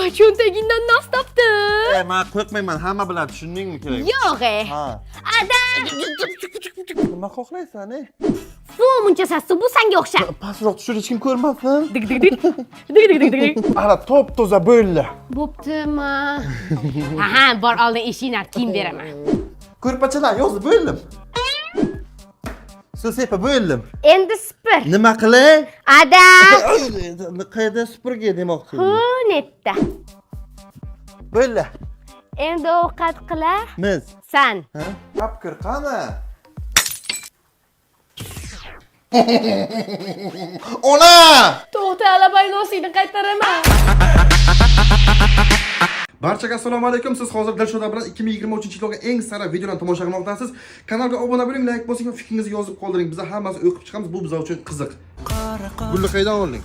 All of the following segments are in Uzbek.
voy cho'ntagingdan nos topdim. Men qo'rqmayman, hamma biladi, tushundingmi kerak? Yo'q. Ha. Ada. Nima xohlaysan, Bu muncha sassiq, bu senga o'xshar. Pastroq tushir, hech kim ko'rmasin. Dig dig dig. Dig dig dig dig. Ana top-toza bo'ldi. Bo'ptimi? Ha, bor oldin eshikni kiyim beraman. Ko'rpachalar yozib bo'ldim. Sepa bo'ldim. Endi sipir. Nima qilay? Ada. Qayerda supurga demoqchi? Netda. Bo'ldi. Endi ovqat qila. Biz. San. Ha? Tapkir qani? Ona! To'xta, alabaynosini qaytaraman. Barchaga assalomu alaykum. Siz hozir Dilshoda bilan 2023-yilga eng sara videolarni tomosha qilmoqdasiz. Kanalga obuna bo'ling, like bosing va fikringizni yozib qoldiring. Biz hammasi o'qib chiqamiz. Bu bizlar uchun qiziq. Gulli qaydan olding?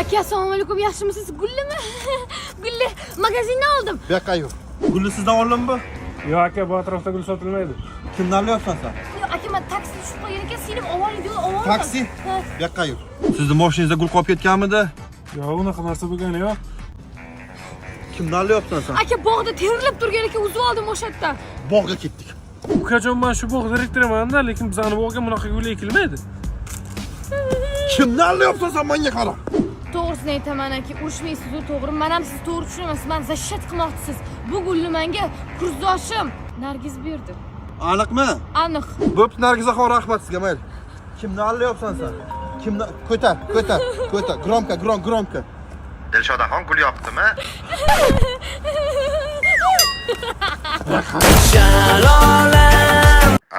Aka, assalomu alaykum. Yaxshimisiz? Gullimi? Gulli magazindan oldim. Bu yoqqa yo'q. Gulli sizdan oldimmi? Yo'q aka, bu atrofda gul sotilmaydi. Kimdan olyapsan sen? Yo'q, aka, men taksi tushib qolgan ekan, sinib olib oldim. Taksi? Bu yoqqa yo'q. Sizni mashinangizda gul qolib ketganmidi? Yo'q, unaqa narsa bo'lgani yo'q. Kimdan olyapsan sen? Aka, bog'da terilib turgan ekan, uzib oldim o'sha yerdan. Bog'ga ketdik. Ukajon, men shu bog' direktoriman-da, lekin bizning bog'ga bunaqa gul ekilmaydi. Kimdan olyapsan sen, menga qara. To'g'risini aytaman aka, urushmaysiz, to'g'ri. Men ham sizni to'g'ri tushunaman. Siz meni zashat qilmoqchisiz. Bu gulni menga kursdoshim Nargiz berdi. Aniqmi? Aniq. Bo'pti, Nargizaxon, rahmat sizga, mayli. Kimdan olyapsan sen? Kimdan? Ko'tar. Gromka. Dilshodaxon gul yoqdimi?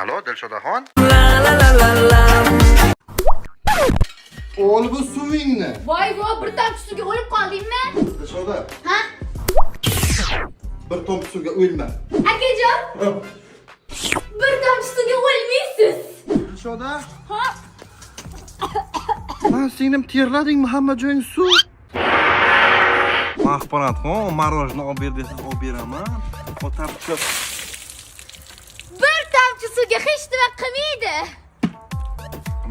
Alo, Dilshodaxon? Ol bu suvingni. Voy, bir tomchi suvga o'lib qoldingmi? Dilshoda. Ha? Bir tomchi suvga o'lma. Akajon? Bir tomchi suvga o'lmaysiz. Dilshoda? Ha? Ha, singlim terladingmi? Hamma joying suv. Mahparatxon, marojni olib ber desiz, olib beraman. O'tab chiqib. Bir tomchi suvga hech nima qilmaydi.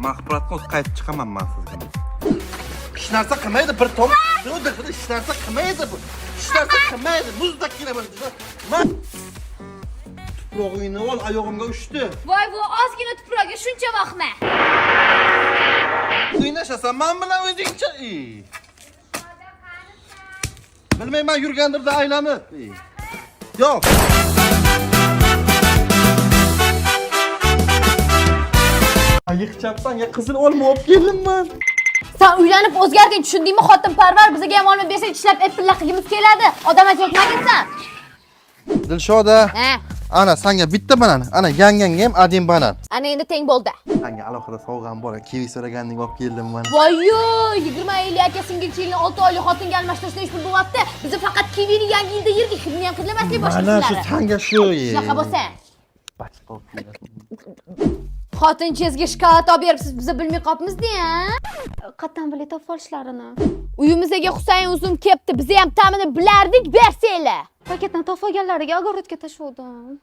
Mahparatxon, qaytib chiqaman men sizga. Hech narsa qilmaydi, bir tomchi suvda hech narsa qilmaydi bu. Hech narsa qilmaydi. Muzdek kelaman. Men tuprog'ingni ol, oyog'imga ushdi. Voy, bu ozgina tuproqqa shuncha vaqtma. O'ynashasan, men bilan o'zingcha. Bilmayman, yurgandirda aylanib. Yo'q. Yiqchapsan, ya qizil olma olib keldim-man. Sen uylanib o'zgarding, tushundingmi? Xotinparvar bizga ham olma bersa, ishlab epilla qilgimiz keladi. Odamga yo'qmagansan. Dilshoda. Ha. Ana senga bitta banan, ana yangangga ham adin banan. Ana endi teng bo'ldi. Senga alohida sovg'am bor, kivi so'raganding olib keldim-man. Voy-yo, 20 yillik aka singilchilikni 6 oylik xotinga almashtirishda ish pul bo'lyapti. Biz faqat kivini yangi yilda yirdik, hidni ham qilmaslik boshqa Mana shu senga shu. Shunaqa bo'lsa. Xotinchangizga shikoyat olib beribsiz, biz bilmay qolibmiz-da. Qattan bilay topib olishlarini. Uyimizga Husayn uzum kelibdi, biz ham ta'mini bilardik, bersanglar. Paketdan topib olganlariga ogorodga tashladim.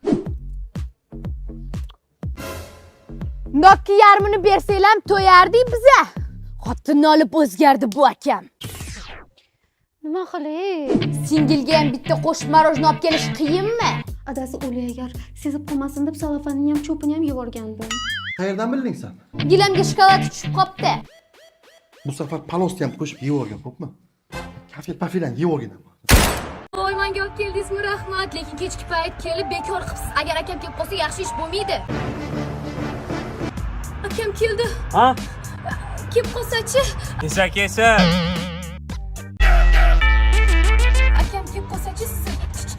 Nokki yarmini bersanglar to'yardik biza. Xotinni olib o'zgardi bu akam. Nima qilay? Singilga ham bitta qo'shib marojni olib kelish qiyinmi? Adasi o'lay agar sezib qolmasin deb salafanini ham cho'pini ham yuborgandim. Qayerdan bilding sen? Gilamga shokolad tushib qopti. Bu safar palosni ham qo'shib yevorgan, xo'pmi? Kafe-pafidan yevorgan. Voy, menga olib keldingizmi, rahmat. Lekin kechki payt kelib bekor qilibsiz. Agar akam kelib qolsa, yaxshi ish bo'lmaydi. Akam keldi. Ha? Kelib qolsa-chi? Kesa. Akam kelib qolsa-chi, sizni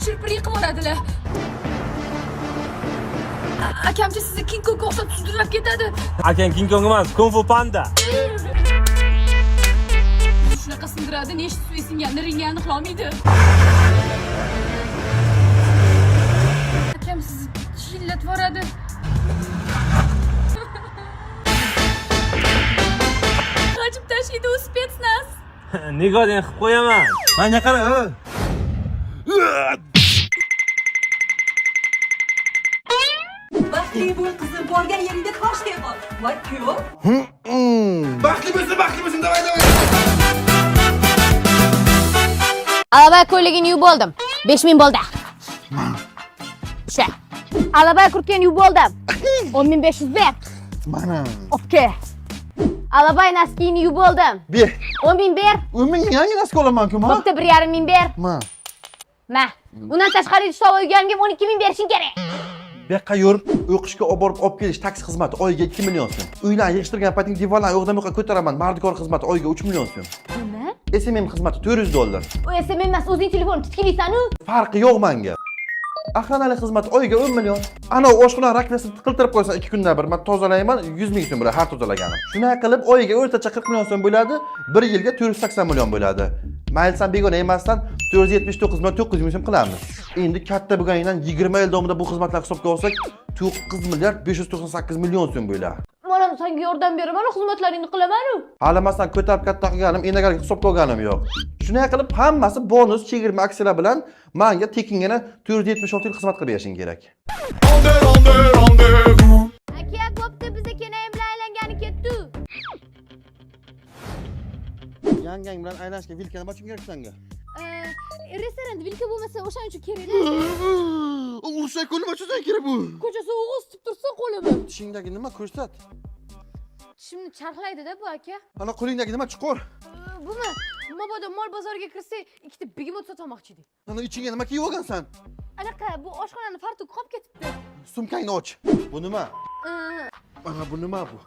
chirpiri qilib yuboradilar. Akamchi sizni King Kongga o'xshab sudralib ketadi. Akang King Kong emas, Kung Fu Panda. Shunaqa sindiradi, nechta suv singanini ringani qilolmaydi. Akam sizni chillatib yuboradi. Qochib tashlaydi u spetsnaz. Nigodan qilib qo'yaman. Menga qara. Baxtli bo'l qizim, borgan yeringda tosh tepib. Voy kuyov. Baxtli bo'lsin, davay. Alabay ko'yligini yuvib oldim. 5000 bo'ldi. Sha. Alabay kurtkani yuvib oldim. 10500 ber. Mana. Obke. Alabay naskini yuvib oldim. Ber. 10000 ber. O'min yangi nask olaman-ku, ma. Bo'pti 1,5 ber. Ma. Ma. Undan tashqari ish to'g'ri uyganimga 12000 berishing kerak. Bu yoqqa yur, o'qishga olib kelish taksi xizmati oyiga 2 million so'm. Uylarni yig'ishtirgan payting divorlarni yo'qdan bu yoqqa ko'taraman. Mardikor xizmati oyiga 3 million so'm. Nima? SMM xizmati $400. U SMM emas, o'zing telefonni tutkilaysan-ku. Farqi yo'q menga. Ahronalik xizmati oyiga 10 million. Ana oshxona rakvasini tiqiltirib qo'ysan 2 kunda bir, men tozalayman 100 ming so'm bo'ladi har tozalagani. Shunday qilib oyiga o'rtacha 40 million so'm bo'ladi, 1 yilga 480 million bo'ladi. Mayli san begona emasdan 479 million 900 ming so'm qilamiz. Endi katta bo'lganidan 20 yil davomida bu xizmatlar hisobga olsak 9 milliard 598 million so'm bo'ladi. Mana senga yordam beraman, xizmatlaringni qilaman-ku. Hali masalan ko'tarib katta qilganim, enagarga hisobga olganim yo'q. Shunday qilib hammasi bonus, chegirma aksiyalar bilan menga tekingina 476 yil xizmat qilib berishing kerak. Aka, bo'pti, bizga kenayim bilan aylangani ketdi. Yangang bilan aylashga vilkani bochim kerak senga. Restoranda vilka bo'lmasa, o'shaning uchun kerak. Ursa ko'lib ochsang kerak bu. Ko'chasi o'g'il tutib tursa qo'limi. Tishingdagi nima ko'rsat? Tishimni charxlaydi-da bu aka. Ana qo'lingdagi nima chuqur? Buni mabodo mol bozoriga kirsak, ikkita begemot sotmoqchi edik. Ana ichingga nima kiyib olgansan? Anaqa bu oshxonani fartuq qolib ketibdi. Sumkangni och. Bu nima? Mana bu nima bu?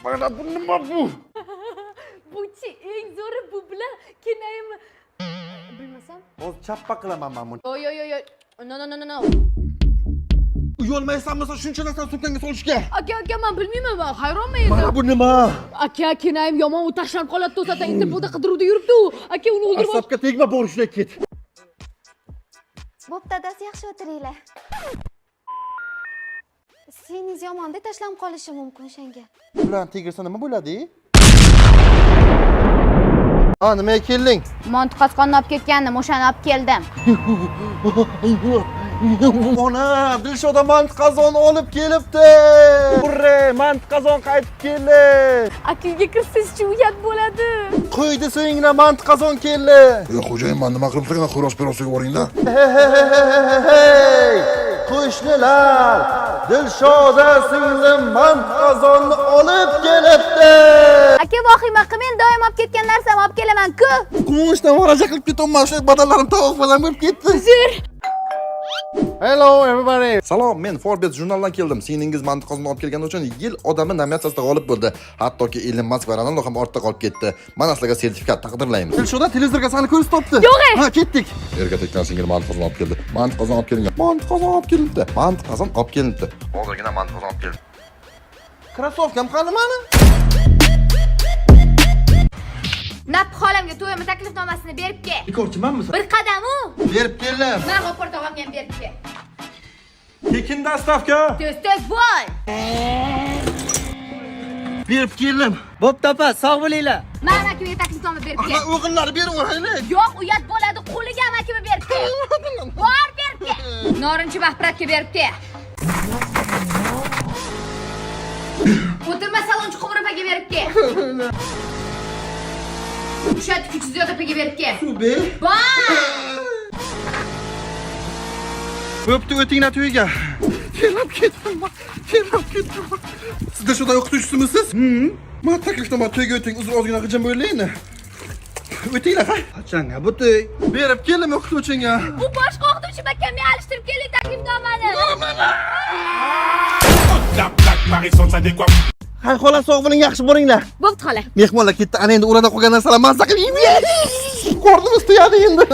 Mana bu nima bu? Buchi eng zo'ri bu bilan kenayim. Bilmasam. Hozir chappa qilaman men buni. Yo. No. Uyolmaysanmi shuncha narsani sumkangga solishga? Aka, men bilmayman, men hayronman endi. Mana bu nima? Aka, kenayim yomon u tashlanib qoladi, to'satan internetda qidiruvda yuribdi u. Aka, uni o'ldirib. Asabga tegma, bor shunday ket. Bo'pti, dadasi yaxshi o'tiringlar. Seningiz yomonda tashlanib qolishi mumkin o'shanga. Bilan tegirsa nima bo'ladi? Nimaga kelding? Mont qasqonni olib ketgandim, o'shani olib keldim. Ona, Dilshoda mant qozon olib kelibdi. Hurra, mant qozon qaytib keldi. Aka, uyga kirsangiz-chi uyat bo'ladi. Qo'ydi so'ngra mant qozon keldi. Xo'jayin, men nima qilib turgan? Xo'roz perosiga boringda. Qo'shnilar, Dilshoda singlim mant qozonni olib kelibdi. Aka, vahima qilmang, doim olib ketgan narsamni olib kelaman-ku. Quvonchdan varaja qilib ketaman, shu badallarim tovuq bilan bo'lib ketdi. Zur. Hello everybody. Salom, men Forbes jurnalidan keldim. Singlingiz mant qozonni olib kelgani uchun yil odami nominatsiyasida g'olib bo'ldi. Hattoki Elon Musk va Ronaldo ham ortda qolib ketdi. Mana sizlarga sertifikat taqdirlaymiz. Dilshoda televizorga sani ko'rsatib topdi. Yo'q. Ha, ketdik. Erga tekkan singil mant qozon olib keldi. Mant qozon olib kelingan. Mant qozon olib kelibdi. Mant qozon olib kelibdi. Hozirgina mant qozon olib keldi. Krossovkam qani mani? Nap xolamga to'yima taklifnomasini berib kel. Bekorchimanmisan? Bir qadam u. Berib keldim. Men g'ofur tog'amga ham berib kel. Tekin dastavka. Tez bo'l. Berib keldim. Bo'pti opa, sog' bo'linglar. Men akaga taklifnoma berib kel. Ana o'g'illar berib o'raylik. Yo'q, uyat bo'ladi, qo'liga ham akaga berib kel. Bor berib kel. Norinchi Mahmurodga berib kel. O'tirma salonchi Qumrapaga berib kel. O'sha kuchsiz yotapaga berib kel. Be. Bor. Bo'pti, o'tinglar to'yga. Kelib ketdim. Siz Dilshoda o'qituvchisimisiz? Men taklifnoma to'yga o'ting, uzr ozgina g'ijim bo'laylik. O'tinglar, ha? Qachonga bu to'y? Berib keldim o'qituvchinga. Bu boshqa o'qituvchi makamga alishtirib keling taklifnomani. Hay xola, sog' bo'ling, yaxshi bo'linglar. Bo'pti xola. Mehmonlar ketdi, ana endi o'rada qolgan narsalar mazza qilib yeymiz. Qornimiz to'yadi endi.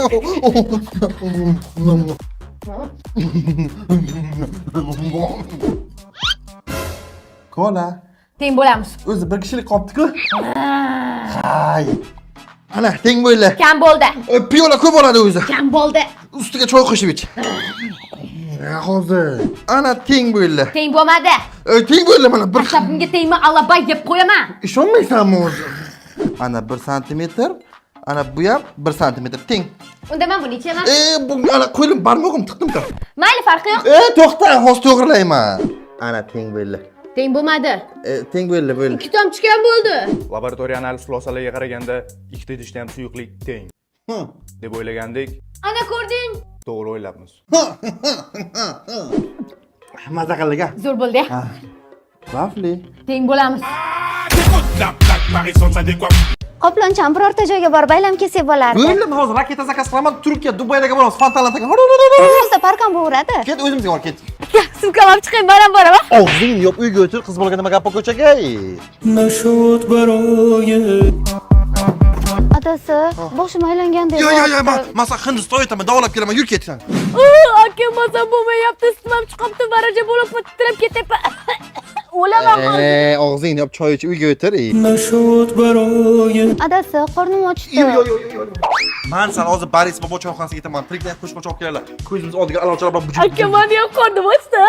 Kola. Teng bo'lamiz. O'zi bir kishilik qolibdi-ku. Hay. Ana, teng bo'ldi. Kam bo'ldi. Piyola ko'p bo'ladi o'zi. Kam bo'ldi. Ustiga choy qo'shib ich. Hozir. Ana teng bo'ldi. Teng bo'lmadi. Teng bo'ldi mana bir. Asabimga tegma, Alloh yeb qo'yaman. Ishonmaysanmi o'zi? Ana 1 santimetr, ana bu ham 1 santimetr teng. Unda men buni ichaman. Bu ana qo'lim barmog'im tiqdim-da. Mayli, farqi yo'q. To'xta, hozir to'g'rilayman. Ana teng bo'ldi. Teng bo'lmadi. Teng bo'ldi. 2 tomchi kam bo'ldi. Laboratoriya analiz xulosalariga qaraganda ikkita idishda ham suyuqlik teng. deb o'ylagandik, Ana ko'rding? to'g'ri o'ylabmiz. Maza qildik a. Zo'r bo'ldi. Xavfli. Teng bo'lamiz. Qoploncham birorta joyga borib aylanib kelsak bo'lardi. Bo'ldim, hozir raketa zakaz qilaman. Turkiya, Dubayga boramiz. Fontanlarga. Bizda parkam bo'veradi. Ket, o'zimizga olib ket. Sumkam olib chiqing, boraman. Og'zingni yop, uyga o'tir, qiz bolaga nima gap ko'chaga. Adasi, boshim aylangandek. Yo, men sen Hindistonga aytaman, davolab kelaman, yur ketsan. Aka, maza bo'lmayapti, istimam chiqibdi, varaja bo'lib titrab ketyapman. O'laman hozir. Og'zingni yop, choy ich, uyga o'tir. Adasi, qornim ochdi. Men sen hozir Boris bobo choyxonasiga ketaman. Tirikdan qo'shqoch olib keladilar. Ko'zimiz oldiga aloqalar bilan bujib. Aka, meni ham qornim ochdi.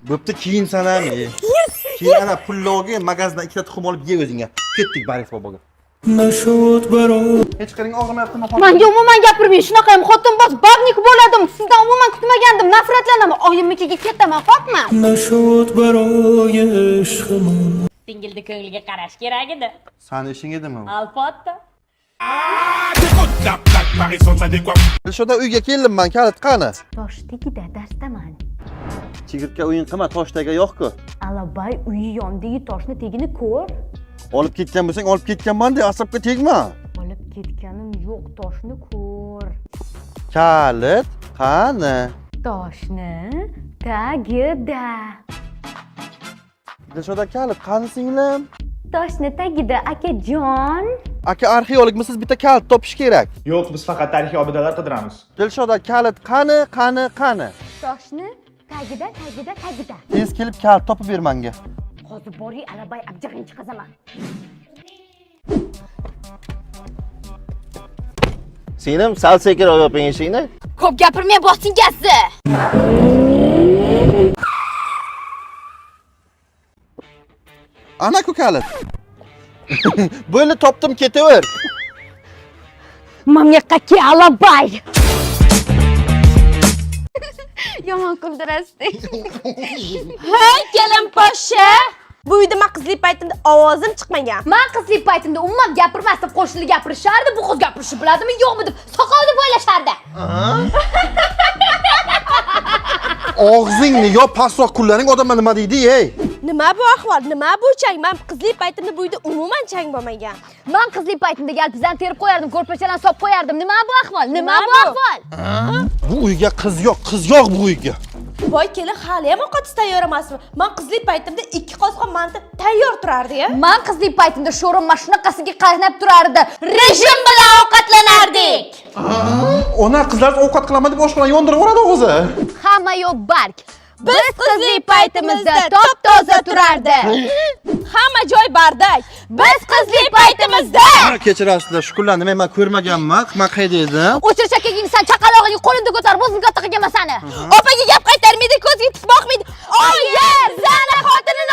Bo'pti, keyin san ham. Keyin ana pulloga magazindan ikkita tuxum olib ye o'zingga. Ketdik Boris boboga. Hech qaring og'rimayaptimi? Menga umuman gapirmang, shunaqa ham xotin boz, babnik bo'ladim. Sizdan umuman kutmagandim, nafratlanaman. Oyimnikiga ketaman, xo'pmi? Singilni ko'ngliga qarash kerak edi. Sani ishing edimi? Albatta. Dilshoda uyga keldim men, kalit qani? Toshdagida darsdaman. Chigirtka o'yin qilma, toshdaga yo'q-ku. Alabay uyi yondagi toshni tegini ko'r. Olib ketgan bo'lsang, olib ketganman-da, asabga tegma. Olib ketganim yo'q, toshni ko'r. Kalit qani? Toshni tagida. Dilshoda kalit qani singlim? Toshni tagida akajon. Aka arxeologmisiz, bitta kalit topish kerak. Yo'q, biz faqat tarixiy obidalar qidiramiz. Dilshoda kalit qani? Toshni tagida. Tez kelib kalit topib ber menga. Hozir boring, alabay abjag'ing chiqazaman. Singlim, sal sekinroq yoping eshikni. Ko'p gapirmay bosing gazni. Ana-ku kalit. Bo'ldi, topdim, ketaver. Mamyoqqa ke alabay. Yomon kuldirasiz. Hey, kelin poshsha. Bu uyda men qizlik paytimda ovozim chiqmagan. Men qizlik paytimda umuman gapirmasdim, qo'shnilar gapirishardi, bu qiz gapirishi biladimi, yo'qmi deb soqol deb o'ylashardi. Og'zingni yop, pastroq kullaring odamlar nima deydi, ey? Nima bu ahvol? Nima bu chang? Men qizlik paytimda bu uyda umuman chang bo'lmagan. Men qizlik paytimda galpizani terib qo'yardim, ko'rpachalarni solib qo'yardim. Nima bu ahvol? Nima bu ahvol? Bu uyga qiz yo'q bu uyga. Voy kelin, hali ham ovqat tayyor emasmi? Men qizlik paytimda 2 qoshiq manta tayyor turardi-ya. Men qizlik paytimda sho'rim mashinaqasiga qaynab turardi. Rejim bilan ovqatlanardik. Ona qizlar ovqat qilaman deb oshxona yondirib yuboradi o'zi. Hamma yo'q bark. Biz qizlik paytimizda top-toza turardi. Hamma joy bardak. Biz qizlik paytimizda. Kechirasizlar, shukrlar, nima men ko'rmaganman, men qayda edim? O'chir chakaging sen chaqalog'ingni qo'lingda ko'tarib, o'zing katta qilganman seni. Opaga gap qaytarmaydi, ko'ziga tik boqmaydi. Oyi, zana xotini